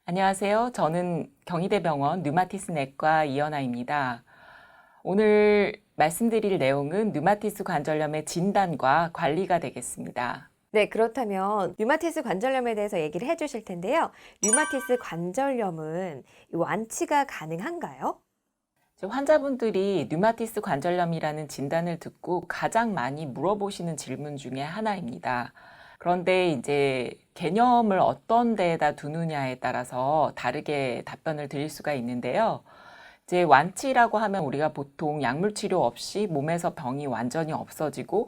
안녕하세요. 저는 경희대병원 류마티스 내과 이연아입니다. 오늘 말씀드릴 내용은 류마티스 관절염의 진단과 관리가 되겠습니다. 네, 그렇다면 류마티스 관절염에 대해서 얘기를 해주실 텐데요. 류마티스 관절염은 완치가 가능한가요? 환자분들이 류마티스 관절염이라는 진단을 듣고 가장 많이 물어보시는 질문 중에 하나입니다. 그런데 이제 개념을 어떤 데에다 두느냐에 따라서 다르게 답변을 드릴 수가 있는데요. 이제 완치라고 하면 우리가 보통 약물 치료 없이 몸에서 병이 완전히 없어지고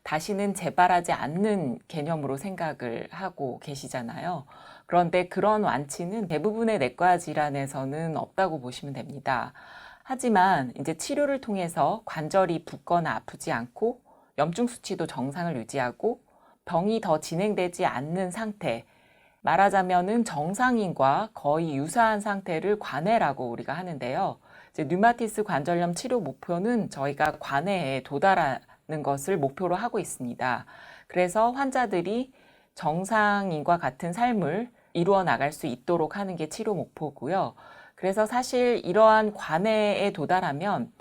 다시는 재발하지 않는 개념으로 생각을 하고 계시잖아요. 그런데 그런 완치는 대부분의 내과 질환에서는 없다고 보시면 됩니다. 하지만 이제 치료를 통해서 관절이 붓거나 아프지 않고 염증 수치도 정상을 유지하고 병이 더 진행되지 않는 상태, 말하자면은 정상인과 거의 유사한 상태를 관해라고 우리가 하는데요. 이제 류마티스 관절염 치료 목표는 저희가 관해에 도달하는 것을 목표로 하고 있습니다. 그래서 환자들이 정상인과 같은 삶을 이루어 나갈 수 있도록 하는 게 치료 목표고요. 그래서 사실 이러한 관해에 도달하면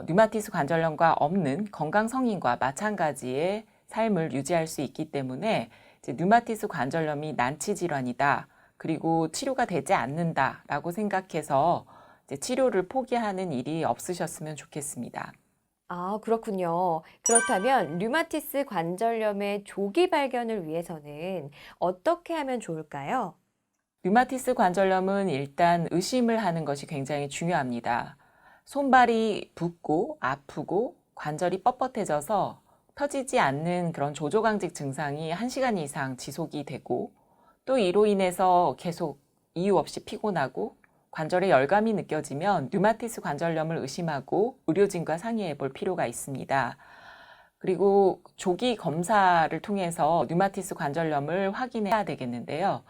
류마티스 관절염과 없는 건강 성인과 마찬가지의 삶을 유지할 수 있기 때문에 이제 류마티스 관절염이 난치 질환이다. 그리고 치료가 되지 않는다라고 생각해서 이제 치료를 포기하는 일이 없으셨으면 좋겠습니다. 아, 그렇군요. 그렇다면 류마티스 관절염의 조기 발견을 위해서는 어떻게 하면 좋을까요? 류마티스 관절염은 일단 의심을 하는 것이 굉장히 중요합니다. 손발이 붓고 아프고 관절이 뻣뻣해져서 펴지지 않는 그런 조조강직 증상이 1시간 이상 지속이 되고 또 이로 인해서 계속 이유 없이 피곤하고 관절에 열감이 느껴지면 류마티스 관절염을 의심하고 의료진과 상의해 볼 필요가 있습니다. 그리고 조기 검사를 통해서 류마티스 관절염을 확인해야 되겠는데요.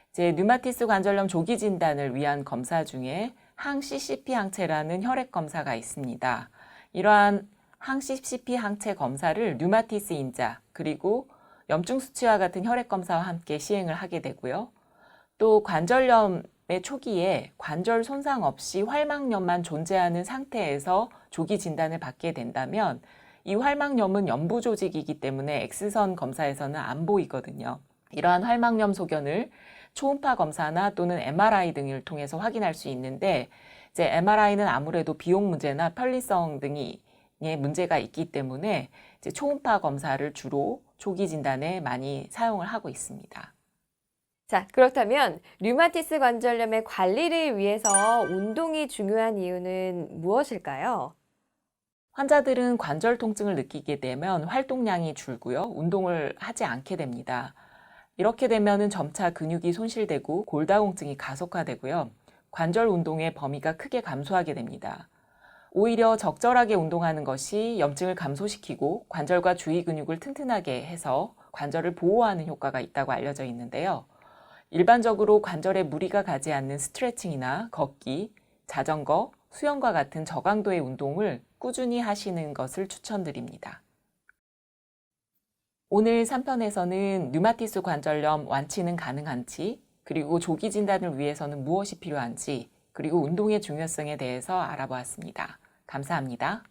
이제 류마티스 관절염 조기 진단을 위한 검사 중에 항-CCP 항체라는 혈액 검사가 있습니다. 이러한 항-CCP 항체 검사를 류마티스 인자 그리고 염증 수치와 같은 혈액 검사와 함께 시행을 하게 되고요. 또 관절염의 초기에 관절 손상 없이 활막염만 존재하는 상태에서 조기 진단을 받게 된다면 이 활막염은 연부 조직이기 때문에 X선 검사에서는 안 보이거든요. 이러한 활막염 소견을 초음파 검사나 또는 MRI 등을 통해서 확인할 수 있는데 이제 MRI는 아무래도 비용 문제나 편리성 등의 문제가 있기 때문에 이제 초음파 검사를 주로 조기 진단에 많이 사용을 하고 있습니다. 자, 그렇다면 류마티스 관절염의 관리를 위해서 운동이 중요한 이유는 무엇일까요? 환자들은 관절 통증을 느끼게 되면 활동량이 줄고요. 운동을 하지 않게 됩니다. 이렇게 되면은 점차 근육이 손실되고 골다공증이 가속화되고요. 관절 운동의 범위가 크게 감소하게 됩니다. 오히려 적절하게 운동하는 것이 염증을 감소시키고 관절과 주위 근육을 튼튼하게 해서 관절을 보호하는 효과가 있다고 알려져 있는데요. 일반적으로 관절에 무리가 가지 않는 스트레칭이나 걷기, 자전거, 수영과 같은 저강도의 운동을 꾸준히 하시는 것을 추천드립니다. 오늘 3편에서는 류마티스 관절염 완치는 가능한지, 그리고 조기 진단을 위해서는 무엇이 필요한지, 그리고 운동의 중요성에 대해서 알아보았습니다. 감사합니다.